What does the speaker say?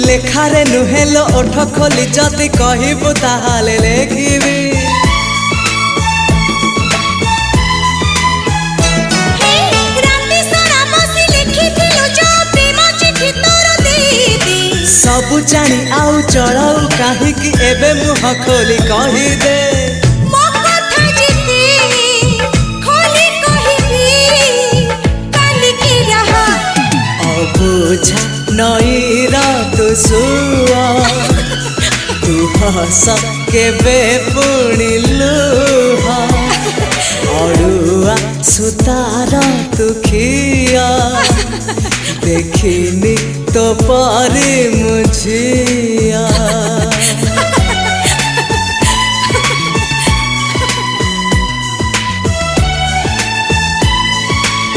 लेखारे नुहेलो ओठ खोली जदि कहबू ताहाले लेखिबी। सबु जानी आउ चढ़ाऊ काहीकि एबे मुह खोली कहिदे। बुझा नईर तू सुआ तू हस केबे पुणी लुह अड़ुआ सुतार तू खिया देखिनी तो परी मुझिया।